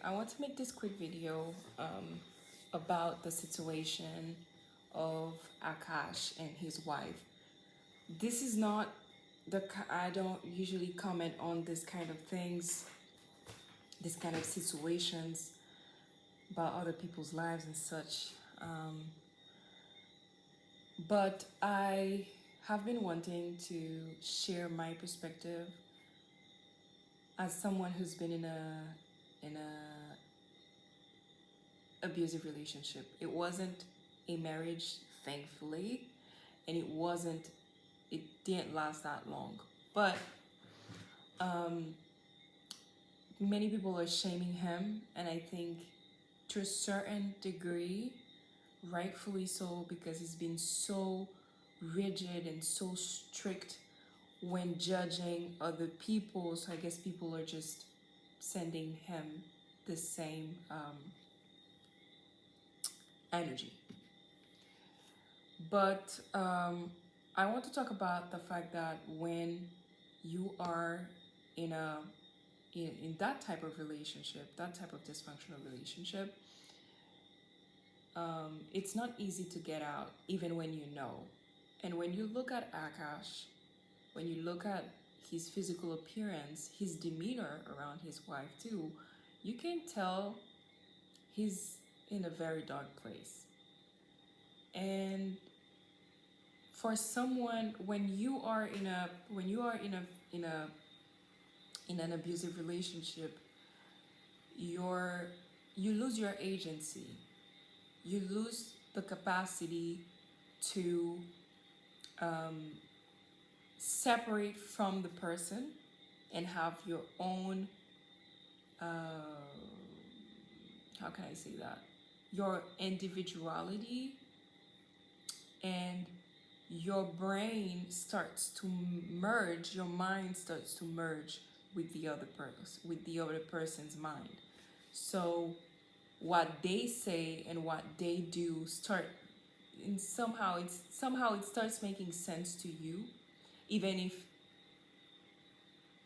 I want to make this quick video about the situation of Akaash and his wife. This is not I don't usually comment on this kind of things, this kind of situations about other people's lives and such. But I have been wanting to share my perspective as someone who's been in a abusive relationship. It wasn't a marriage, thankfully, and it didn't last that long. But um, many people are shaming him, and I think to a certain degree, rightfully so, because he's been so rigid and so strict when judging other people. So I guess people are just sending him the same energy. But I want to talk about the fact that when you are in a in that type of relationship, that type of dysfunctional relationship, it's not easy to get out, even when you know. And when you look at Akash, when you look at his physical appearance, his demeanor around his wife too, you can tell he's in a very dark place. And for someone, when you are in an abusive relationship, you lose your agency. You lose the capacity to um, separate from the person and have your own how can I say that, your individuality, and your brain starts to merge, your mind starts to merge with the other person, with the other person's mind. So what they say and what they do start, and somehow it starts making sense to you, even if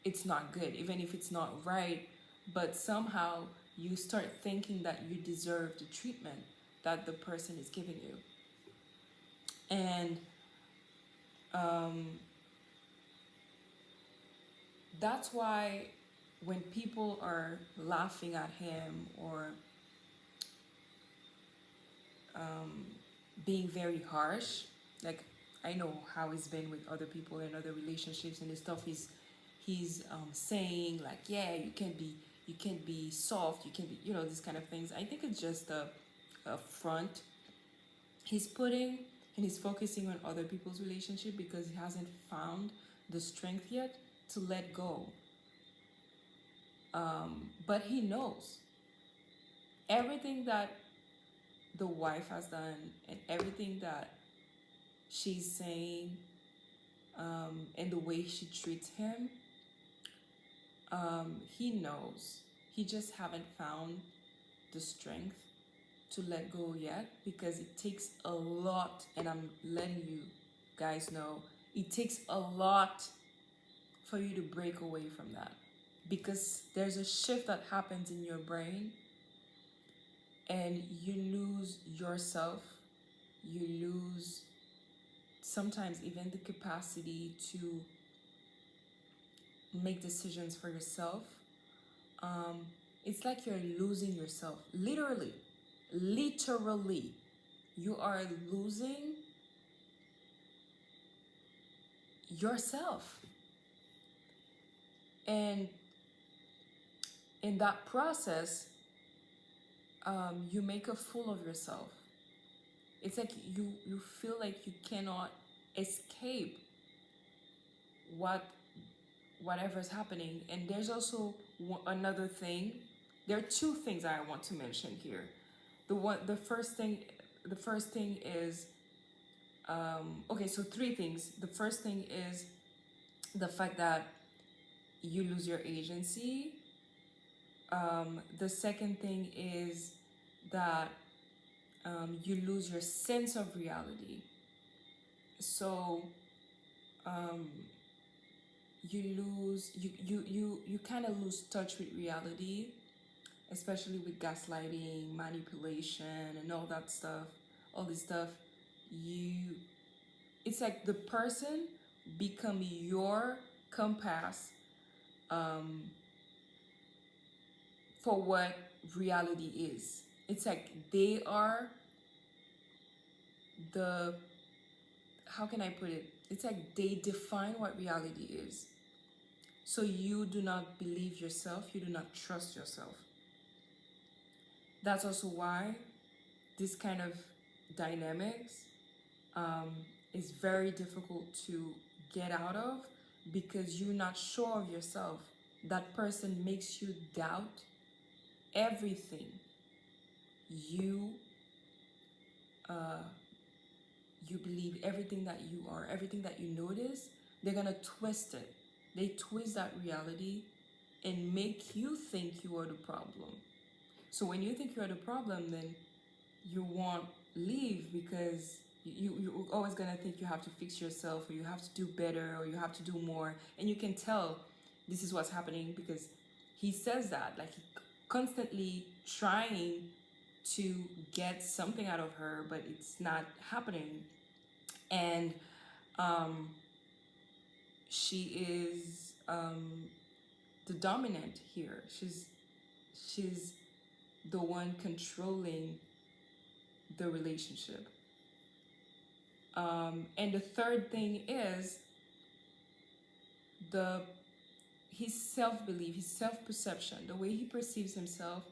it's not good, even if it's not right, but somehow you start thinking that you deserve the treatment that the person is giving you. And um, that's why when people are laughing at him or being very harsh, like I know how he's been with other people in other relationships and the stuff he's saying, like, yeah, you can be soft, you can be, these kind of things. I think it's just a front he's putting, and he's focusing on other people's relationship because he hasn't found the strength yet to let go. But he knows everything that the wife has done and everything that she's saying, and the way she treats him. He knows. He just haven't found the strength to let go yet, because it takes a lot, and I'm letting you guys know, it takes a lot for you to break away from that, because there's a shift that happens in your brain and you lose yourself. You lose sometimes even the capacity to make decisions for yourself. It's like you're losing yourself. Literally, you are losing yourself. And in that process, you make a fool of yourself. It's like you feel like you cannot escape whatever's happening. And there's also another thing. There are two things I want to mention here. The first thing is okay. So three things. The first thing is the fact that you lose your agency. The second thing is that you lose your sense of reality. So you kind of lose touch with reality, especially with gaslighting, manipulation, and all that stuff, all this stuff, you, it's like the person become your compass, um, for what reality is. It's like they are the, how can I put it? It's like they define what reality is. So you do not believe yourself, you do not trust yourself. That's also why this kind of dynamics, um, is very difficult to get out of, because you're not sure of yourself. That person makes you doubt everything you, uh, you believe, everything that you are, everything that you notice. They're gonna twist it. They twist that reality and make you think you are the problem. So when you think you're the problem, then you won't leave, because you're always gonna think you have to fix yourself, or you have to do better, or you have to do more. And you can tell this is what's happening, because he says that, like, he constantly trying to get something out of her, but it's not happening. And um, she is, the dominant here. She's the one controlling the relationship. And the third thing is the his self belief, his self perception, the way he perceives himself.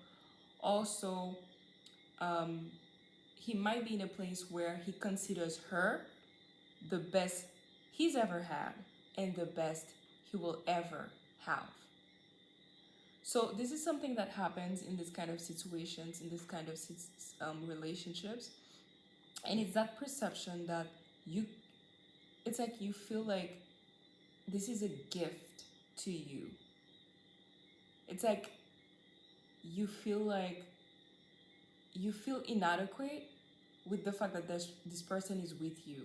Also, um, he might be in a place where he considers her the best he's ever had and the best he will ever have. So this is something that happens in this kind of situations, in this kind of relationships, and it's that perception that you, it's like you feel like this is a gift to you. It's like you like you feel inadequate with the fact that this person is with you,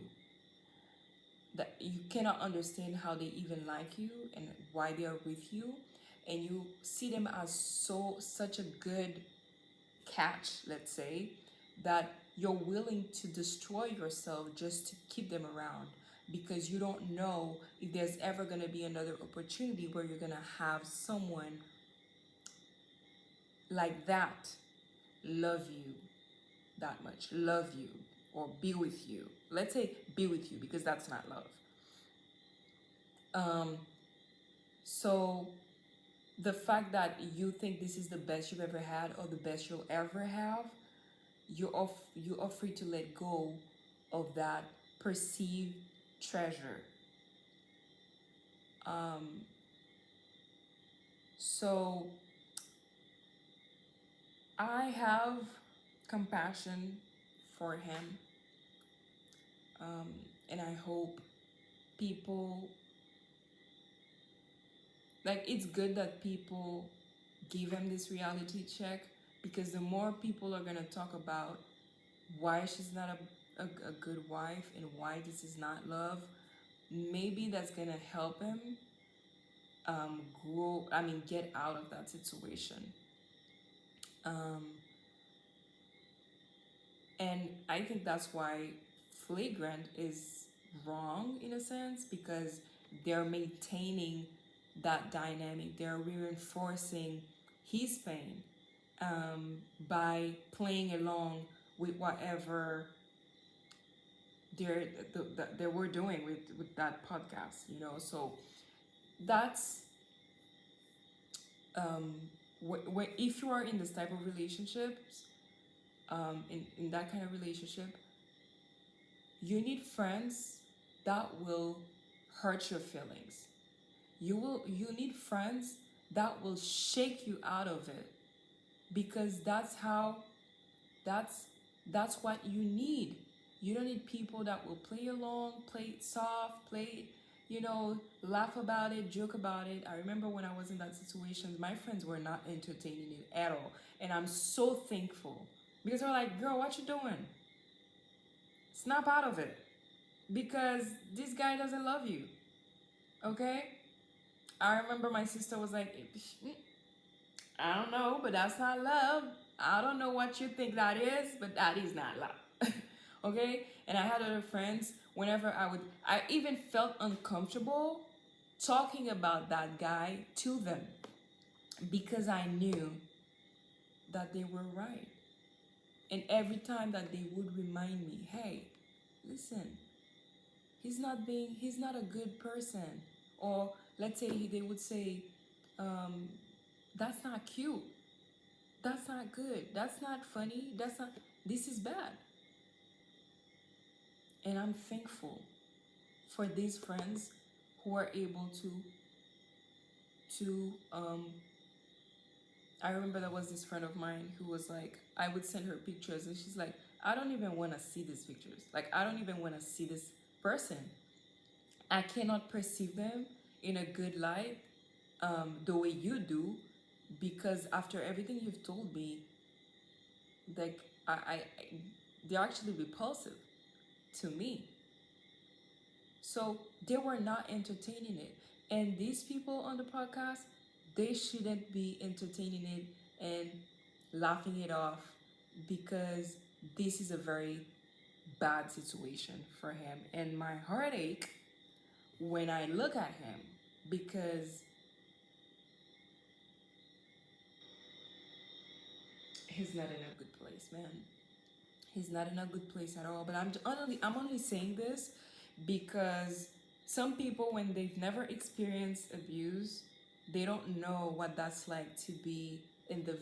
that you cannot understand how they even like you and why they are with you, and you see them as such a good catch, let's say, that you're willing to destroy yourself just to keep them around, because you don't know if there's ever going to be another opportunity where you're going to have someone like that love you that much, love you, or be with you. Let's say be with you, because that's not love. So the fact that you think this is the best you've ever had or the best you'll ever have, you are free to let go of that perceived treasure. Um, so I have compassion for him, and I hope people, like, it's good that people give him this reality check, because the more people are gonna talk about why she's not a good wife and why this is not love, maybe that's gonna help him, get out of that situation. Um, and I think that's why flagrant is wrong in a sense, because they're maintaining that dynamic, they're reinforcing his pain, by playing along with whatever they were doing with that podcast, so that's, if you are in this type of relationships, in that kind of relationship, you need friends that will hurt your feelings. You need friends that will shake you out of it, because that's that's what you need. You don't need people that will play along, play it soft, play it, laugh about it, joke about it. I remember when I was in that situation, my friends were not entertaining it at all. And I'm so thankful, because they're like, girl, what you doing? Snap out of it. Because this guy doesn't love you. Okay? I remember my sister was like, I don't know, but that's not love. I don't know what you think that is, but that is not love. Okay? And I had other friends, whenever I even felt uncomfortable talking about that guy to them because I knew that they were right. And every time that they would remind me, hey, listen, he's not a good person. Or let's say they would say, um, that's not cute. That's not good. That's not funny. That's not, this is bad. And I'm thankful for these friends who are able to I remember there was this friend of mine who was like, I would send her pictures and she's like, I don't even want to see these pictures. Like, I don't even want to see this person. I cannot perceive them in a good light, the way you do, because after everything you've told me, like, I they're actually repulsive to me. So they were not entertaining it. And these people on the podcast, they shouldn't be entertaining it and laughing it off because this is a very bad situation for him. And my heartache when I look at him because he's not in a good place, man. He's not in a good place at all. But I'm only saying this because some people, when they've never experienced abuse, they don't know what that's like to be in the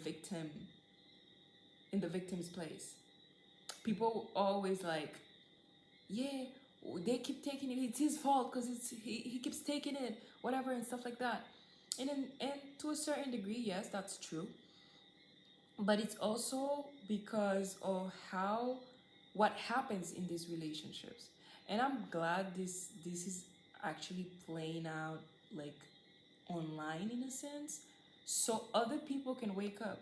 victim's place. People always like, yeah, they keep taking it. It's his fault because he keeps taking it, whatever, and stuff like that. And to a certain degree, yes, that's true. But it's also because of how what happens in these relationships. And I'm glad this is actually playing out like online in a sense, so other people can wake up.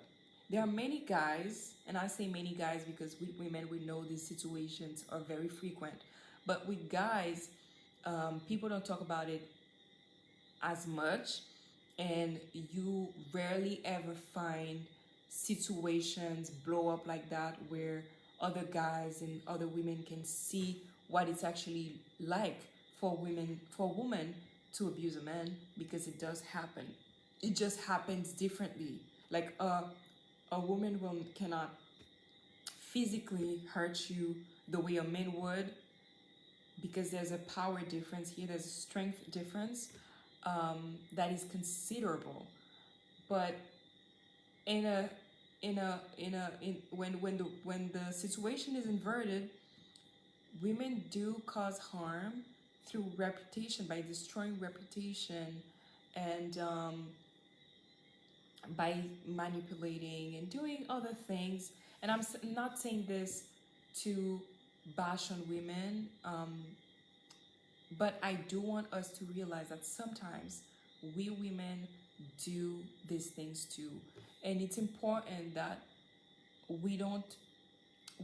There are many guys, and I say many guys because with women we know these situations are very frequent, but with guys, people don't talk about it as much, and you rarely ever find situations blow up like that where other guys and other women can see what it's actually like for a woman to abuse a man, because it does happen. It just happens differently. Like a woman will cannot physically hurt you the way a man would, because there's a power difference here, there's a strength difference, that is considerable. But in a in when the situation is inverted, women do cause harm through reputation, by destroying reputation, and by manipulating and doing other things. And I'm not saying this to bash on women, but I do want us to realize that sometimes we women do these things too. And it's important that we don't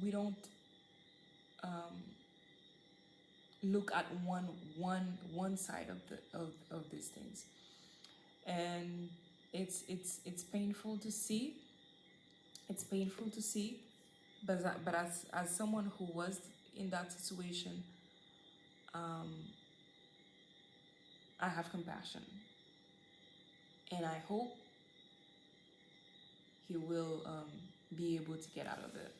we don't um, look at one side of of these things. And it's painful to see. It's painful to see, but as someone who was in that situation, um, I have compassion, and I hope he will be able to get out of it.